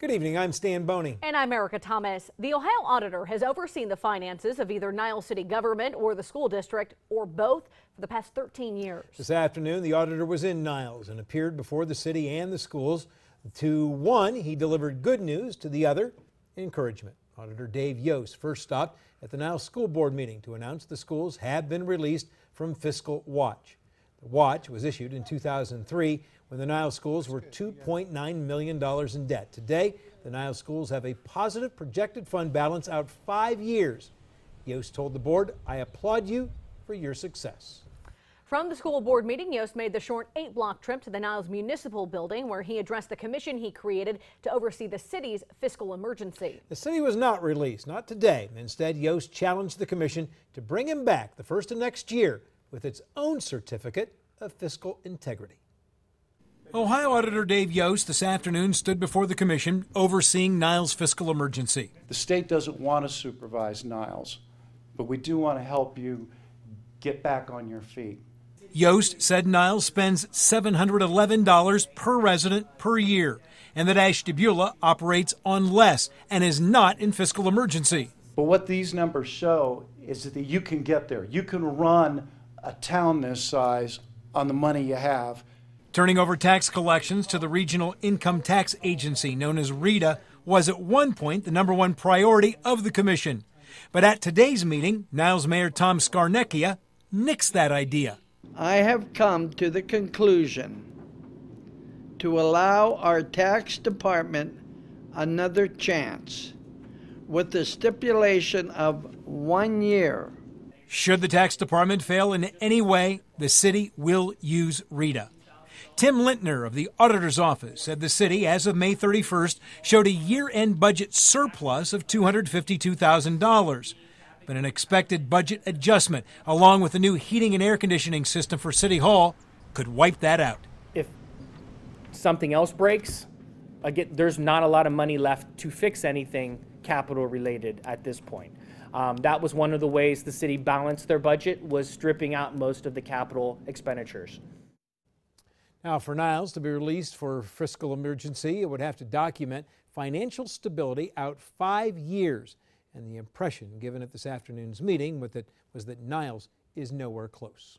Good evening, I'm Stan Boney. And I'm Erica Thomas. The Ohio auditor has overseen the finances of either Niles City government or the school district, or both, for the past 13 years. This afternoon, the auditor was in Niles and appeared before the city and the schools. To one, he delivered good news. To the other, encouragement. Auditor Dave Yost first stopped at the Niles School Board meeting to announce the schools have been released from fiscal watch. The watch was issued in 2003 when the Niles Schools were $2.9 million in debt. Today, the Niles Schools have a positive projected fund balance out 5 years. Yost told the board, "I applaud you for your success." From the school board meeting, Yost made the short 8-block trip to the Niles Municipal Building, where he addressed the commission he created to oversee the city's fiscal emergency. The city was not released, not today. Instead, Yost challenged the commission to bring him back the first of next year with its own certificate of fiscal integrity. Ohio Auditor Dave Yost this afternoon stood before the commission overseeing Niles' fiscal emergency. The state doesn't want to supervise Niles, but we do want to help you get back on your feet. Yost said Niles spends $711 per resident per year, and that Ashtabula operates on less and is not in fiscal emergency. But what these numbers show is that you can get there. You can run a town this size on the money you have. Turning over tax collections to the Regional Income Tax Agency, known as RETA, was at one point the #1 priority of the commission. But at today's meeting, Niles Mayor Tom Scarnecchia nixed that idea. I have come to the conclusion to allow our tax department another chance with the stipulation of 1 year. Should the tax department fail in any way, the city will use RETA. Tim Lintner of the Auditor's Office said the city, as of May 31st, showed a year-end budget surplus of $252,000. But an expected budget adjustment, along with a new heating and air conditioning system for City Hall, could wipe that out. If something else breaks, again, there's not a lot of money left to fix anything capital related at this point. That was one of the ways the city balanced their budget, was stripping out most of the capital expenditures. Now, for Niles to be released for fiscal emergency, it would have to document financial stability out 5 years. And the impression given at this afternoon's meeting was that Niles is nowhere close.